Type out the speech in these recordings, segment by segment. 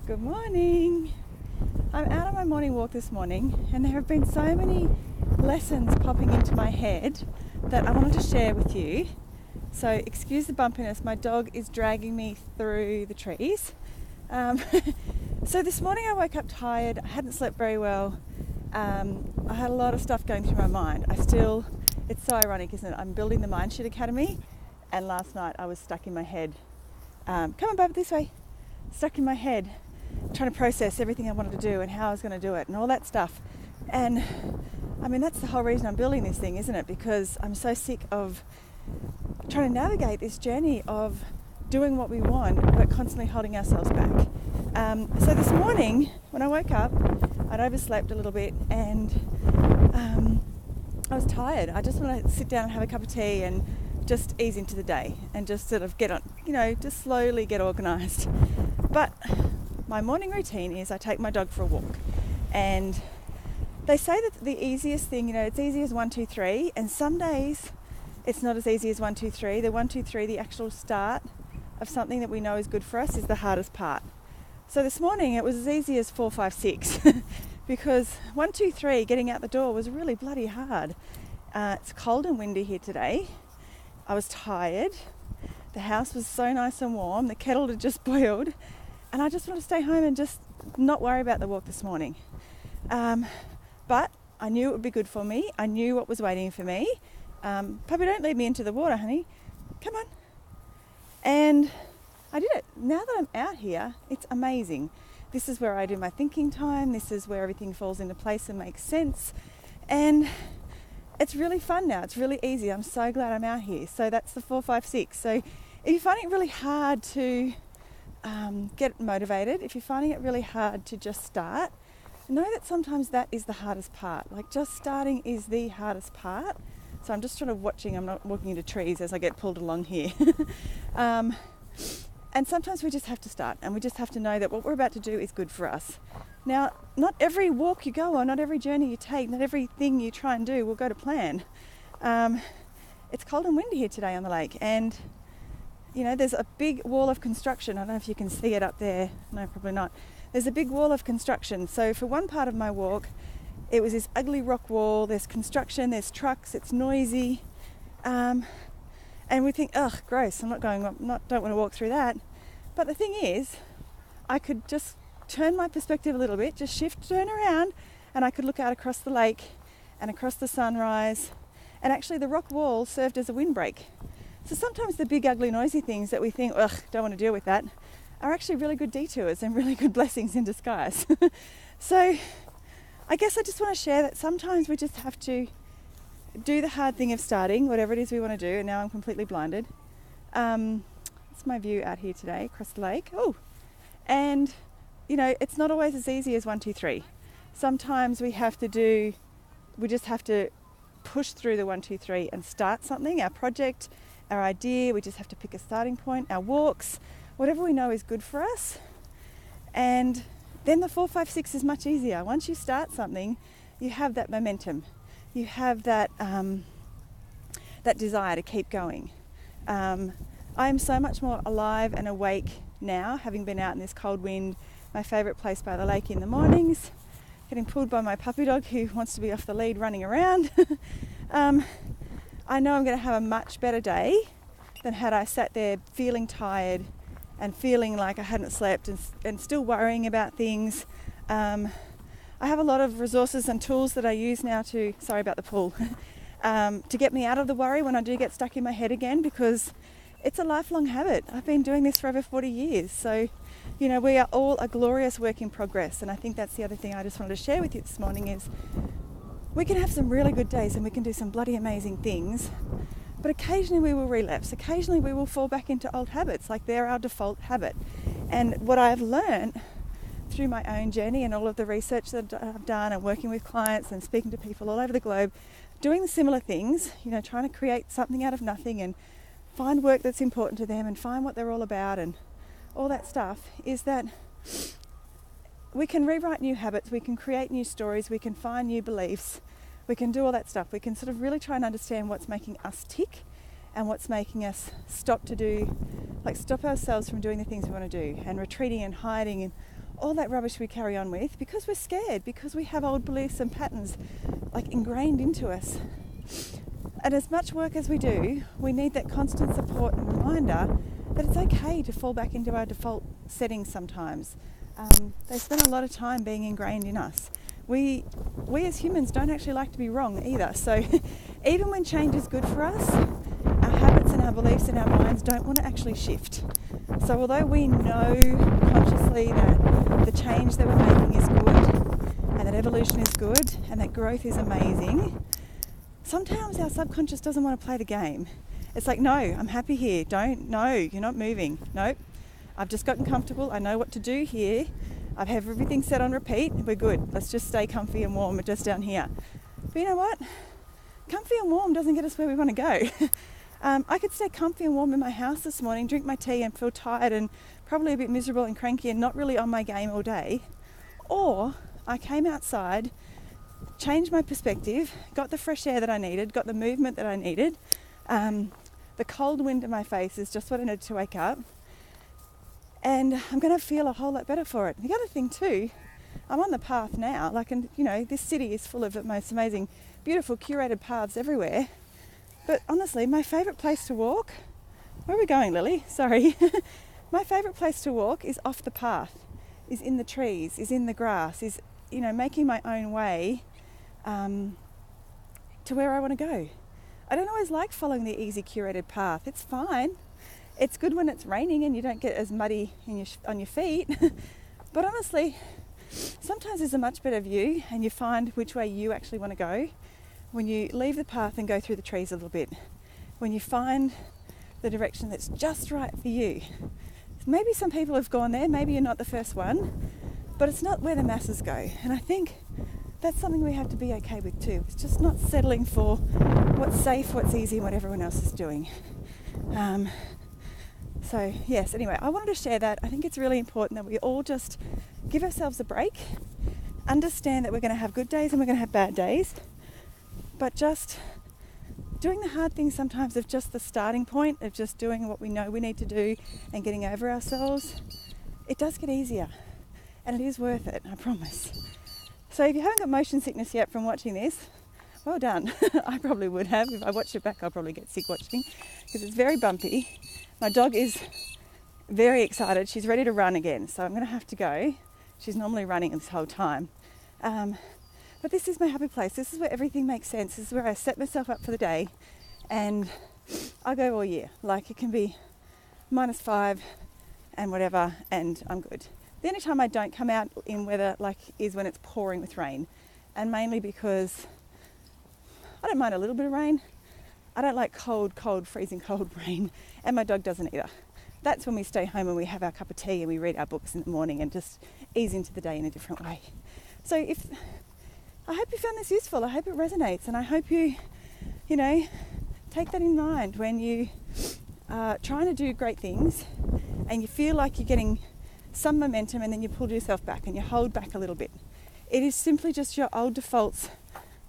Good morning. I'm out on my morning walk this morning and there have been so many lessons popping into my head that I wanted to share with you. So excuse the bumpiness, my dog is dragging me through the trees. So this morning I woke up tired, I hadn't slept very well. I had a lot of stuff going through my mind. It's so ironic, isn't it? I'm building the Mindshift Academy and last night I was stuck in my head. Come on, Bubba, this way. Stuck in my head trying to process everything I wanted to do and how I was going to do it and all that stuff. And I mean, that's the whole reason I'm building this thing, isn't it? Because I'm so sick of trying to navigate this journey of doing what we want but constantly holding ourselves back. So this morning when I woke up, I'd overslept a little bit and I was tired. I just want to sit down and have a cup of tea and just ease into the day and just sort of get on, just slowly get organised. But my morning routine is I take my dog for a walk, and they say that the easiest thing, it's easy as 1, 2, 3, and some days it's not as easy as 1, 2, 3. The 1, 2, 3, the actual start of something that we know is good for us, is the hardest part. So this morning it was as easy as 4, 5, 6 because 1, 2, 3 getting out the door was really bloody hard. It's cold and windy here today. I was tired. The house was so nice and warm. The kettle had just boiled. And I just wanted to stay home and just not worry about the walk this morning. But I knew it would be good for me. I knew what was waiting for me. Puppy, don't lead me into the water, honey. Come on. And I did it. Now that I'm out here, it's amazing. This is where I do my thinking time. This is where everything falls into place and makes sense. And it's really fun now. It's really easy. I'm so glad I'm out here. So that's the 4, 5, 6. So if you're finding it really hard to get motivated, if you're finding it really hard to just start, know that sometimes that is the hardest part. Like, just starting is the hardest part. So I'm just watching, I'm not walking into trees as I get pulled along here. And sometimes we just have to start, and we just have to know that what we're about to do is good for us. Now, not every walk you go on, not every journey you take, not everything you try and do will go to plan. It's cold and windy here today on the lake, and there's a big wall of construction. I don't know if you can see it up there. No, probably not. There's a big wall of construction. So for one part of my walk, it was this ugly rock wall. There's construction, there's trucks, it's noisy. And we think, ugh, gross, don't want to walk through that. But the thing is, I could just turn my perspective a little bit, just turn around, and I could look out across the lake and across the sunrise. And actually the rock wall served as a windbreak. So sometimes the big, ugly, noisy things that we think, ugh, don't want to deal with that, are actually really good detours and really good blessings in disguise. So I guess I just want to share that sometimes we just have to do the hard thing of starting, whatever it is we want to do. And now I'm completely blinded. It's my view out here today, across the lake. Oh, and it's not always as easy as 1, 2, 3. Sometimes we just have to push through the 1, 2, 3 and start something, our project, our idea. We just have to pick a starting point, our walks, whatever we know is good for us. And then the 4, 5, 6 is much easier. Once you start something, you have that momentum. You have that desire to keep going. I am so much more alive and awake now, having been out in this cold wind, my favourite place by the lake in the mornings, getting pulled by my puppy dog who wants to be off the lead running around. I know I'm going to have a much better day than had I sat there feeling tired and feeling like I hadn't slept and still worrying about things. I have a lot of resources and tools that I use now sorry about the pool, to get me out of the worry when I do get stuck in my head again, because it's a lifelong habit. I've been doing this for over 40 years. So, we are all a glorious work in progress. And I think that's the other thing I just wanted to share with you this morning is we can have some really good days and we can do some bloody amazing things, but occasionally we will relapse. Occasionally we will fall back into old habits, like they're our default habit. And what I've learned through my own journey and all of the research that I've done and working with clients and speaking to people all over the globe, doing similar things, trying to create something out of nothing and find work that's important to them and find what they're all about and all that stuff, is that we can rewrite new habits, we can create new stories, we can find new beliefs, we can do all that stuff. We can sort of really try and understand what's making us tick and what's making us stop ourselves from doing the things we want to do and retreating and hiding and all that rubbish we carry on with because we're scared, because we have old beliefs and patterns like ingrained into us. And as much work as we do, we need that constant support and reminder that it's okay to fall back into our default settings sometimes. They spend a lot of time being ingrained in us. We as humans don't actually like to be wrong either. So even when change is good for us, our habits and our beliefs in our minds don't want to actually shift. So although we know consciously that the change that we're making is good and that evolution is good and that growth is amazing, sometimes our subconscious doesn't want to play the game. It's like, no, I'm happy here. No, you're not moving. Nope. I've just gotten comfortable. I know what to do here. I have everything set on repeat. We're good. Let's just stay comfy and warm just down here. But you know what? Comfy and warm doesn't get us where we want to go. I could stay comfy and warm in my house this morning, drink my tea and feel tired and probably a bit miserable and cranky and not really on my game all day. Or I came outside, changed my perspective, got the fresh air that I needed, got the movement that I needed. The cold wind in my face is just what I needed to wake up. And I'm going to feel a whole lot better for it. The other thing too, I'm on the path now. This city is full of the most amazing, beautiful, curated paths everywhere. But honestly, my favourite place to walk, where are we going, Lily? Sorry. My favourite place to walk is off the path, is in the trees, is in the grass, is, making my own way to where I want to go. I don't always like following the easy curated path. It's fine. It's good when it's raining and you don't get as muddy on your feet. But honestly, sometimes there's a much better view and you find which way you actually want to go when you leave the path and go through the trees a little bit. When you find the direction that's just right for you. Maybe some people have gone there, maybe you're not the first one, but it's not where the masses go. And I think that's something we have to be okay with too. It's just not settling for what's safe, what's easy, what everyone else is doing. So yes, anyway, I wanted to share that. I think it's really important that we all just give ourselves a break, understand that we're going to have good days and we're going to have bad days, but just doing the hard things sometimes of just the starting point of just doing what we know we need to do and getting over ourselves, it does get easier and it is worth it, I promise. So if you haven't got motion sickness yet from watching this, well done. I probably would have. If I watch it back, I'll probably get sick watching because it's very bumpy. My dog is very excited. She's ready to run again, so I'm going to have to go. She's normally running this whole time. But this is my happy place. This is where everything makes sense. This is where I set myself up for the day and I go all year. Like it can be -5 and whatever and I'm good. The only time I don't come out in weather is when it's pouring with rain, and mainly because I don't mind a little bit of rain. I don't like cold, freezing cold rain, and my dog doesn't either. That's when we stay home and we have our cup of tea and we read our books in the morning and just ease into the day in a different way. So I hope you found this useful. I hope it resonates, and I hope you take that in mind when you are trying to do great things and you feel like you're getting some momentum and then you pull yourself back and you hold back a little bit. It is simply just your old defaults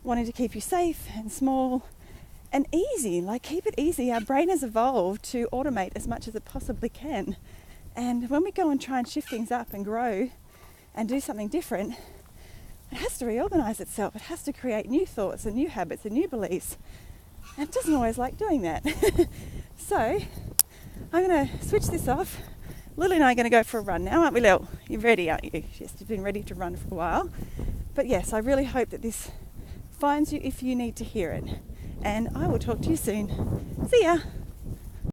wanting to keep you safe and small and easy. Keep it easy. Our brain has evolved to automate as much as it possibly can. And when we go and try and shift things up and grow and do something different, it has to reorganize itself. It has to create new thoughts and new habits and new beliefs. And it doesn't always like doing that. So I'm going to switch this off. Lily and I are going to go for a run now, aren't we, Lil? You're ready, aren't you? She's been ready to run for a while. But yes, I really hope that this finds you if you need to hear it. And I will talk to you soon. See ya!